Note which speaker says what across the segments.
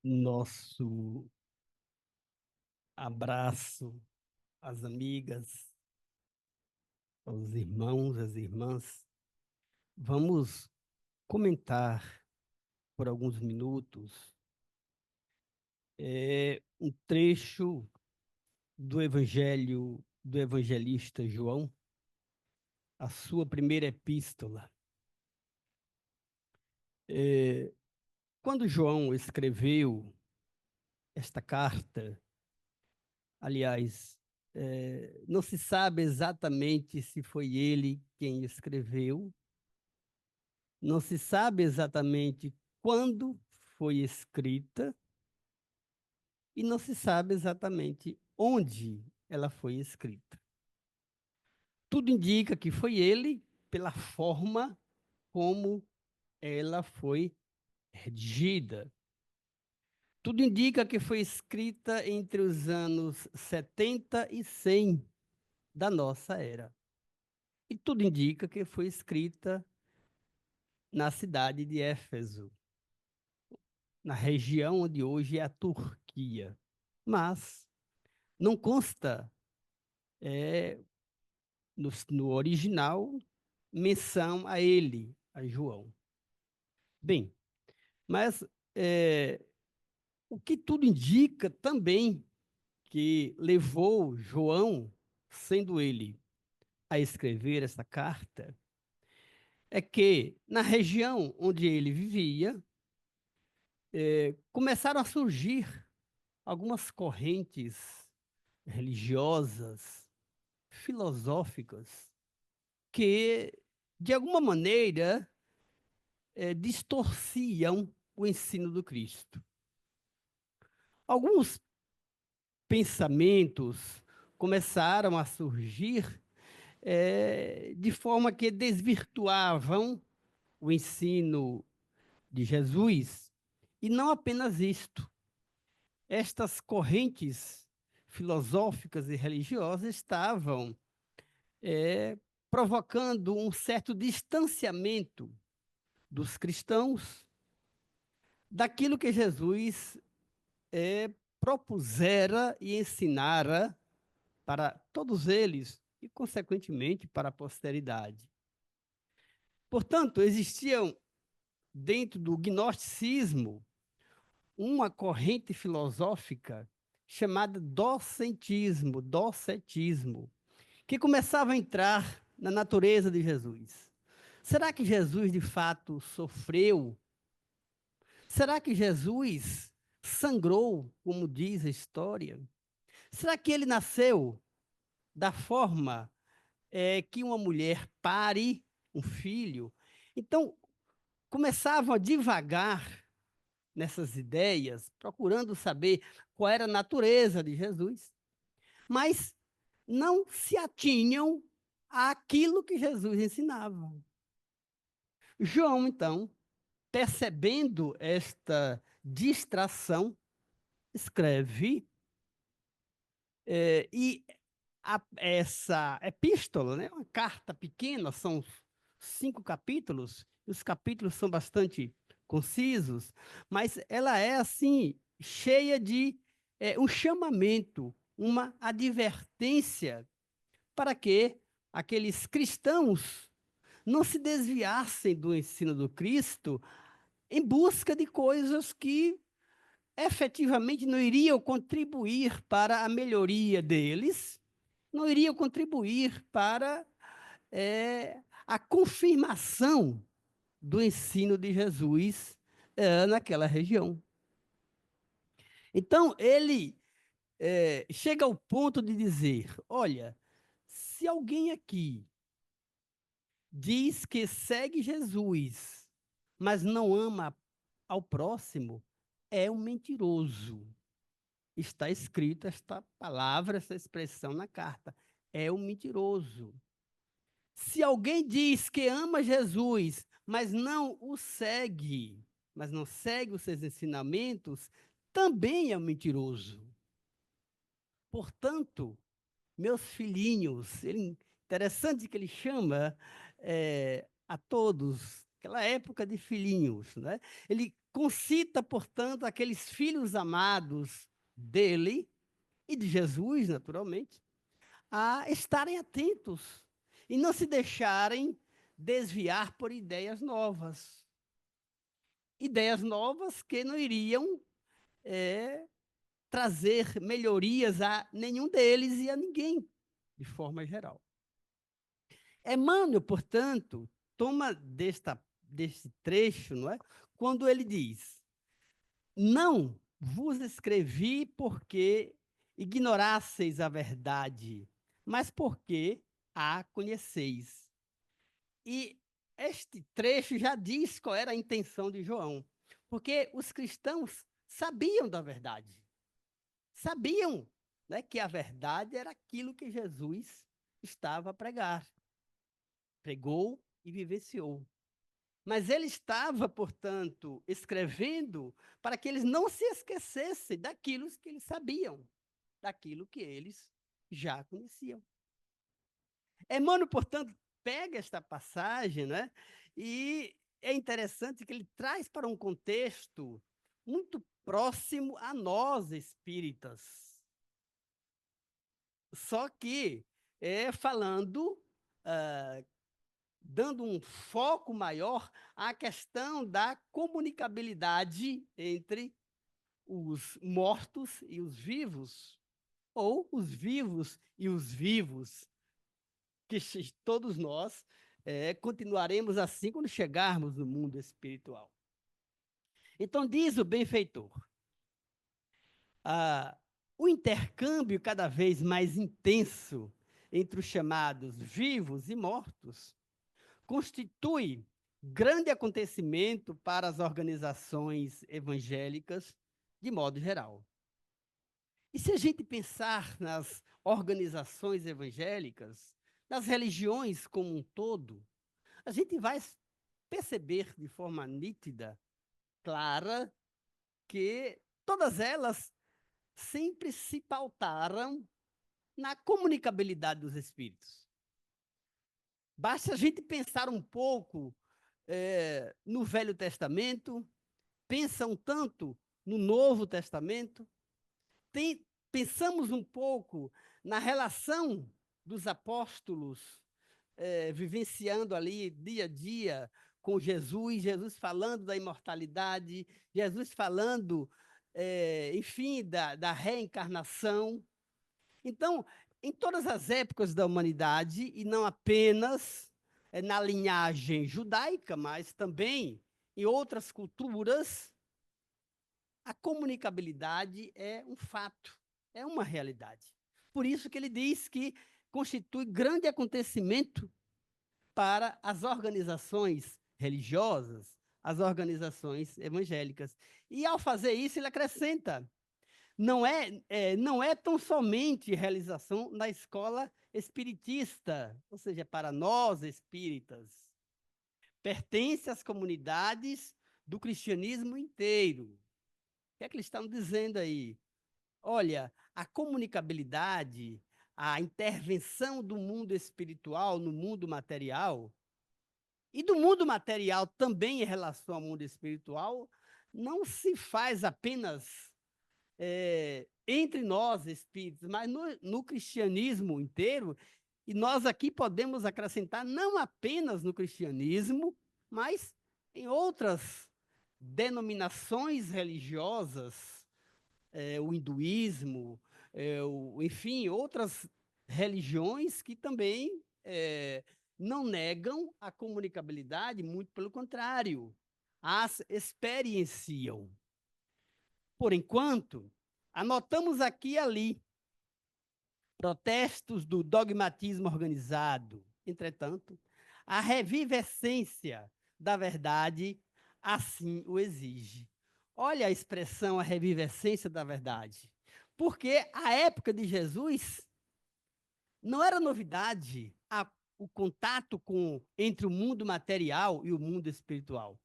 Speaker 1: Nosso abraço às amigas, aos irmãos, às irmãs. Vamos comentar por alguns minutos um trecho do Evangelho do evangelista João, a sua primeira epístola. É, Quando João escreveu esta carta, aliás, não se sabe exatamente se foi ele quem escreveu. Não se sabe exatamente quando foi escrita e não se sabe exatamente onde ela foi escrita. Tudo indica que foi ele pela forma como ela foi redigida. Tudo indica que foi escrita entre os anos 70 e 100 da nossa era. E tudo indica que foi escrita na cidade de Éfeso, na região onde hoje é a Turquia. Mas não consta no original menção a ele, a João. Bem, mas é, o que tudo indica também que levou João, sendo ele, a escrever essa carta, é que na região onde ele vivia, começaram a surgir algumas correntes religiosas, filosóficas, que, de alguma maneira, distorciam o ensino do Cristo. Alguns pensamentos começaram a surgir de forma que desvirtuavam o ensino de Jesus. E não apenas isto. Estas correntes filosóficas e religiosas estavam provocando um certo distanciamento dos cristãos daquilo que Jesus propusera e ensinara para todos eles e, consequentemente, para a posteridade. Portanto, existiam dentro do gnosticismo uma corrente filosófica chamada docetismo, que começava a entrar na natureza de Jesus. Será que Jesus de fato sofreu? Será que Jesus sangrou, como diz a história? Será que ele nasceu da forma que uma mulher pare um filho? Então, começavam a divagar nessas ideias, procurando saber qual era a natureza de Jesus, mas não se atinham àquilo que Jesus ensinava. João, então, percebendo esta distração, escreve, e essa epístola, né, uma carta pequena, são 5 capítulos, e os capítulos são bastante concisos, mas ela é, assim, cheia de um chamamento, uma advertência para que aqueles cristãos não se desviassem do ensino do Cristo em busca de coisas que efetivamente não iriam contribuir para a melhoria deles, não iriam contribuir para a confirmação do ensino de Jesus naquela região. Então, ele chega ao ponto de dizer: olha, se alguém aqui diz que segue Jesus, mas não ama ao próximo, é um mentiroso. Está escrita esta palavra, essa expressão na carta. É um mentiroso. Se alguém diz que ama Jesus, mas não o segue, mas não segue os seus ensinamentos, também é um mentiroso. Portanto, meus filhinhos, interessante que ele chama a todos, aquela época de filhinhos, né? Ele concita, portanto, aqueles filhos amados dele e de Jesus, naturalmente, a estarem atentos e não se deixarem desviar por ideias novas. Ideias novas que não iriam trazer melhorias a nenhum deles e a ninguém, de forma geral. Emmanuel, portanto, toma deste trecho, não é? Quando ele diz: não vos escrevi porque ignorasseis a verdade, mas porque a conheceis. E este trecho já diz qual era a intenção de João, porque os cristãos sabiam da verdade, sabiam, né, que a verdade era aquilo que Jesus estava a pregar, pregou e vivenciou. Mas ele estava, portanto, escrevendo para que eles não se esquecessem daquilo que eles sabiam, daquilo que eles já conheciam. Emmanuel, portanto, pega esta passagem, né? E é interessante que ele traz para um contexto muito próximo a nós espíritas. Só que falando, dando um foco maior à questão da comunicabilidade entre os mortos e os vivos, ou os vivos e os vivos, que todos nós continuaremos assim quando chegarmos no mundo espiritual. Então, diz o benfeitor, o intercâmbio cada vez mais intenso entre os chamados vivos e mortos constitui grande acontecimento para as organizações evangélicas de modo geral. E se a gente pensar nas organizações evangélicas, nas religiões como um todo, a gente vai perceber de forma nítida, clara, que todas elas sempre se pautaram na comunicabilidade dos espíritos. Basta a gente pensar um pouco no Velho Testamento, pensa um tanto no Novo Testamento, pensamos um pouco na relação dos apóstolos vivenciando ali dia a dia com Jesus, Jesus falando da imortalidade, Jesus falando, enfim, da reencarnação. Então, em todas as épocas da humanidade, e não apenas na linhagem judaica, mas também em outras culturas, a comunicabilidade é um fato, é uma realidade. Por isso que ele diz que constitui grande acontecimento para as organizações religiosas, as organizações evangélicas. E, ao fazer isso, ele acrescenta, não é tão somente realização na escola espiritista, ou seja, para nós espíritas, pertence às comunidades do cristianismo inteiro. O que é que eles estão dizendo aí? Olha, a comunicabilidade, a intervenção do mundo espiritual no mundo material, e do mundo material também em relação ao mundo espiritual, não se faz apenas entre nós espíritos, mas no cristianismo inteiro, e nós aqui podemos acrescentar não apenas no cristianismo, mas em outras denominações religiosas, o hinduísmo, enfim, outras religiões que também não negam a comunicabilidade, muito pelo contrário, as experienciam. Por enquanto, anotamos aqui e ali protestos do dogmatismo organizado. Entretanto, a revivescência da verdade assim o exige. Olha a expressão, a revivescência da verdade. Porque a época de Jesus não era novidade o contato entre o mundo material e o mundo espiritual.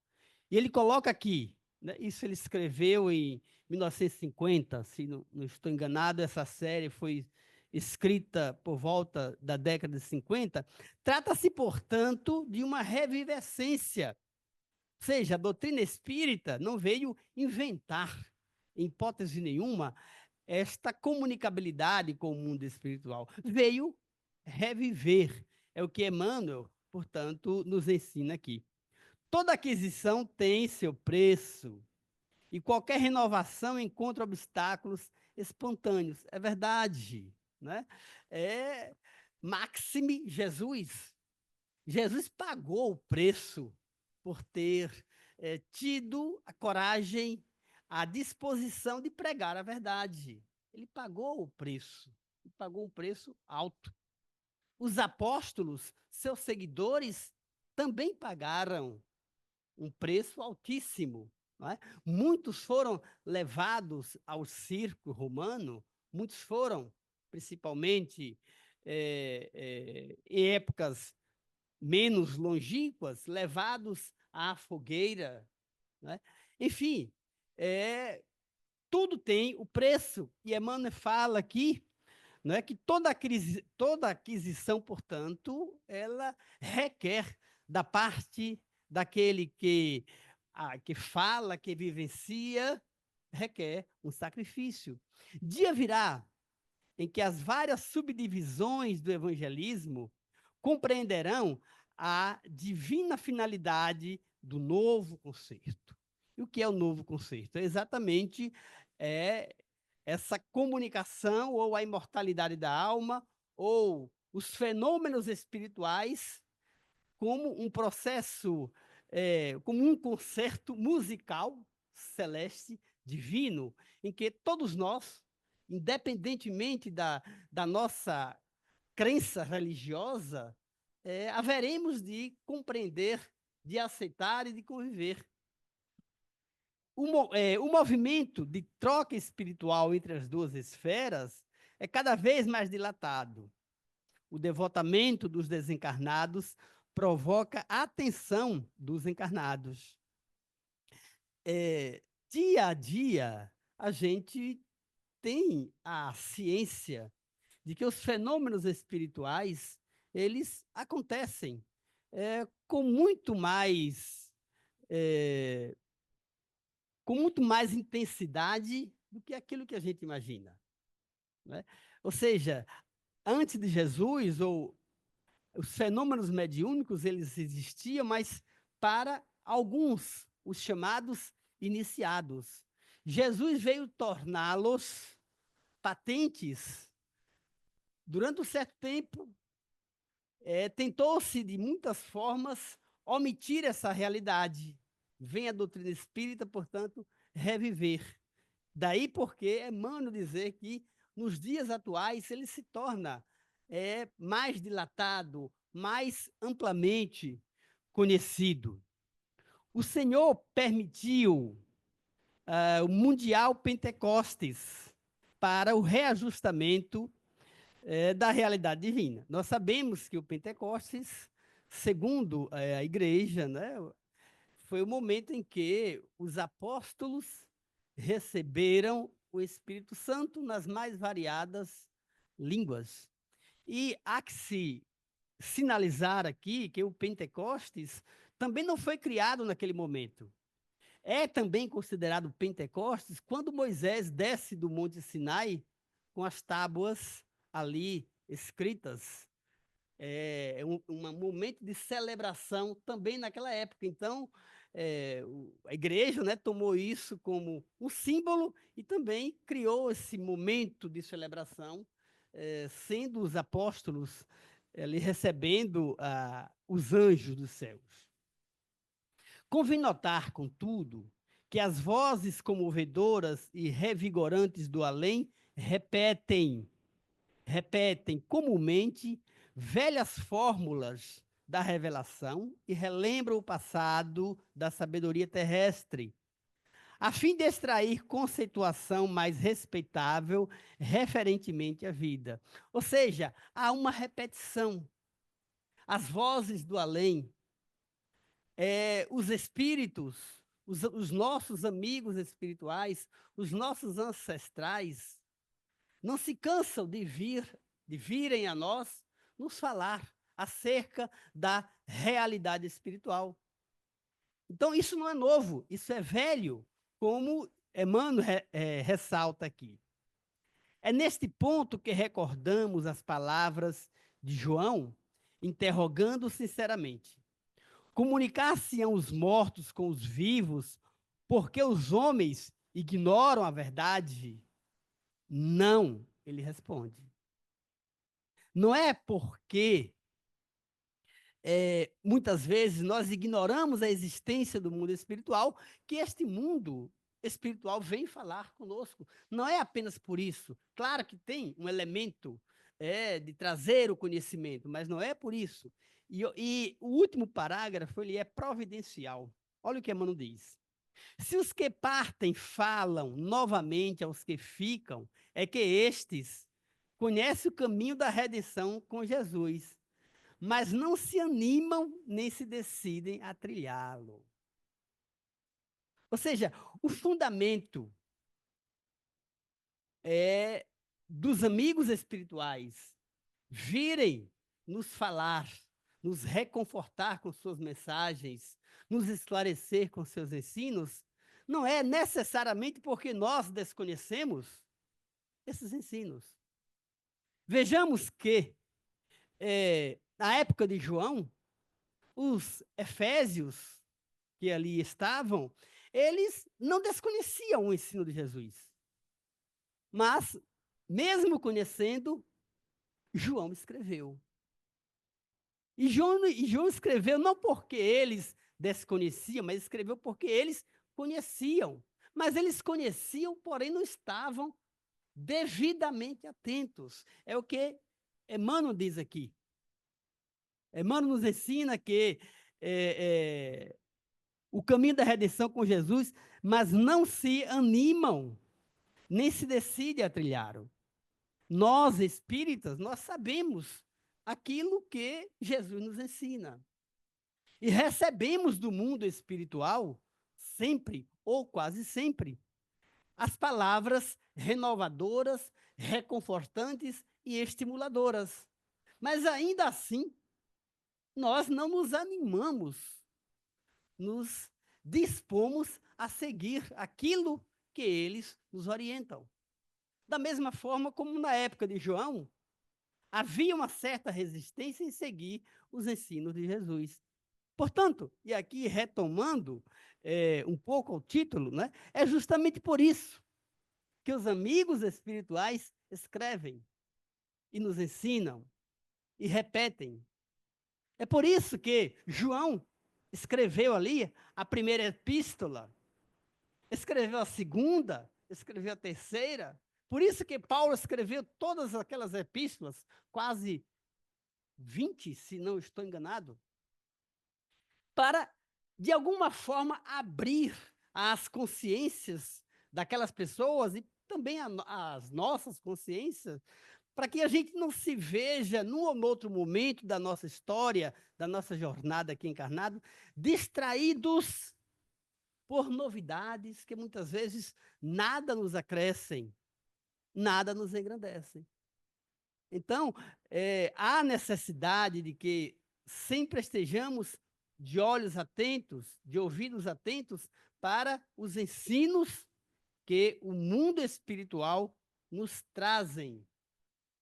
Speaker 1: E ele coloca aqui, né, isso ele escreveu em 1950, se não estou enganado, essa série foi escrita por volta da década de 50. Trata-se, portanto, de uma revivescência Ou seja, a doutrina espírita não veio inventar, em hipótese nenhuma, esta comunicabilidade com o mundo espiritual. Veio reviver. É o que Emmanuel, portanto, nos ensina aqui. Toda aquisição tem seu preço e qualquer renovação encontra obstáculos espontâneos. É verdade, né? É Máxime Jesus. Jesus pagou o preço por ter tido a coragem, a disposição de pregar a verdade. Ele pagou o preço, e pagou um preço alto. Os apóstolos, seus seguidores, também pagaram um preço altíssimo. Não é? Muitos foram levados ao circo romano, muitos foram, principalmente em épocas menos longínquas, levados à fogueira. Né? Enfim, tudo tem o preço. E Emmanuel fala aqui, não é, que toda aquisição, portanto, ela requer da parte daquele que fala, que vivencia, requer um sacrifício. Dia virá em que as várias subdivisões do evangelismo compreenderão a divina finalidade do novo concerto. E o que é o novo concerto? É exatamente é, essa comunicação ou a imortalidade da alma ou os fenômenos espirituais como um processo, como um concerto musical celeste, divino, em que todos nós, independentemente da nossa crença religiosa, haveremos de compreender, de aceitar e de conviver. O movimento de troca espiritual entre as duas esferas é cada vez mais dilatado. O devotamento dos desencarnados provoca a atenção dos encarnados. Dia a dia, a gente tem a ciência de que os fenômenos espirituais, eles acontecem com muito mais é, intensidade do que aquilo que a gente imagina. Né? Ou seja, antes de Jesus, ou os fenômenos mediúnicos, eles existiam, mas para alguns, os chamados iniciados. Jesus veio torná-los patentes. Durante um certo tempo, tentou-se, de muitas formas, omitir essa realidade. Vem a doutrina espírita, portanto, reviver. Daí porque Emmanuel dizer que, nos dias atuais, ele se torna mais dilatado, mais amplamente conhecido. O Senhor permitiu o Mundial Pentecostes para o reajustamento da realidade divina. Nós sabemos que o Pentecostes, segundo a igreja, né, foi o momento em que os apóstolos receberam o Espírito Santo nas mais variadas línguas. E há que se sinalizar aqui que o Pentecostes também não foi criado naquele momento. É também considerado Pentecostes quando Moisés desce do Monte Sinai com as tábuas ali escritas. É um momento de celebração também naquela época. Então, a igreja, né, tomou isso como um símbolo e também criou esse momento de celebração, sendo os apóstolos ali recebendo os anjos dos céus. Convém notar, contudo, que as vozes comovedoras e revigorantes do além repetem comumente velhas fórmulas da revelação e relembram o passado da sabedoria terrestre, a fim de extrair conceituação mais respeitável referentemente à vida. Ou seja, há uma repetição. As vozes do além, os espíritos, os nossos amigos espirituais, os nossos ancestrais, não se cansam de virem a nós nos falar acerca da realidade espiritual. Então, isso não é novo, isso é velho, como Emmanuel ressalta aqui. É neste ponto que recordamos as palavras de João, interrogando sinceramente: comunicar-se-ão os mortos com os vivos, porque os homens ignoram a verdade? Não, ele responde. Não é porque muitas vezes nós ignoramos a existência do mundo espiritual que este mundo espiritual vem falar conosco. Não é apenas por isso. Claro que tem um elemento de trazer o conhecimento, mas não é por isso. E o último parágrafo ele é providencial. Olha o que Emmanuel diz. Se os que partem falam novamente aos que ficam, é que estes conhecem o caminho da redenção com Jesus, mas não se animam nem se decidem a trilhá-lo. Ou seja, o fundamento é dos amigos espirituais virem nos falar, nos reconfortar com suas mensagens, nos esclarecer com seus ensinos, não é necessariamente porque nós desconhecemos esses ensinos. Vejamos que, na época de João, os efésios que ali estavam, eles não desconheciam o ensino de Jesus. Mas, mesmo conhecendo, João escreveu. E João escreveu não porque eles desconheciam, mas escreveu porque eles conheciam. Mas eles conheciam, porém não estavam devidamente atentos. É o que Emmanuel diz aqui. Emmanuel nos ensina que o caminho da redenção com Jesus, mas não se animam, nem se decidem a trilhar. Nós, espíritas, nós sabemos aquilo que Jesus nos ensina. E recebemos do mundo espiritual, sempre, ou quase sempre, as palavras renovadoras, reconfortantes e estimuladoras. Mas ainda assim, nós não nos animamos, nos dispomos a seguir aquilo que eles nos orientam. Da mesma forma como na época de João, havia uma certa resistência em seguir os ensinos de Jesus. Portanto, e aqui retomando um pouco o título, né, é justamente por isso que os amigos espirituais escrevem e nos ensinam e repetem. É por isso que João escreveu ali a primeira epístola, escreveu a segunda, escreveu a terceira. Por isso que Paulo escreveu todas aquelas epístolas, quase 20, se não estou enganado, para, de alguma forma, abrir as consciências daquelas pessoas e também as nossas consciências, para que a gente não se veja, num ou outro momento da nossa história, da nossa jornada aqui encarnado, distraídos por novidades que muitas vezes nada nos acrescem, nada nos engrandecem. Então, há necessidade de que sempre estejamos de olhos atentos, de ouvidos atentos para os ensinos que o mundo espiritual nos trazem,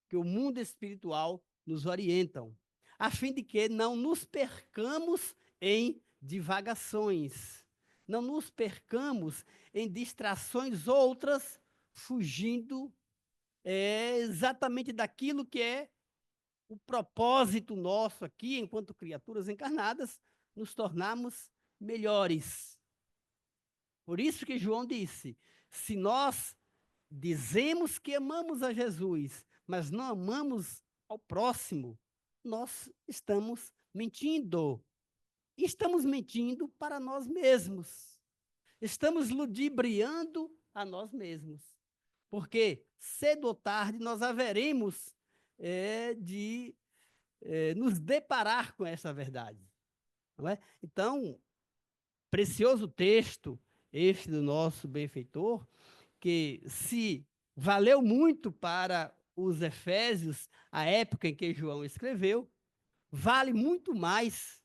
Speaker 1: que o mundo espiritual nos orientam, a fim de que não nos percamos em divagações, não nos percamos em distrações outras, fugindo exatamente daquilo que é o propósito nosso aqui, enquanto criaturas encarnadas, nos tornarmos melhores. Por isso que João disse: se nós dizemos que amamos a Jesus, mas não amamos ao próximo, nós estamos mentindo. E estamos mentindo para nós mesmos. Estamos ludibriando a nós mesmos. Porque cedo ou tarde nós haveremos de nos deparar com essa verdade. Não é? Então, precioso texto este do nosso benfeitor, que se valeu muito para os Efésios, a época em que João escreveu, vale muito mais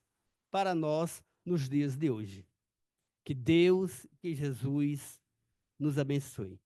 Speaker 1: para nós nos dias de hoje. Que Deus, que Jesus nos abençoe.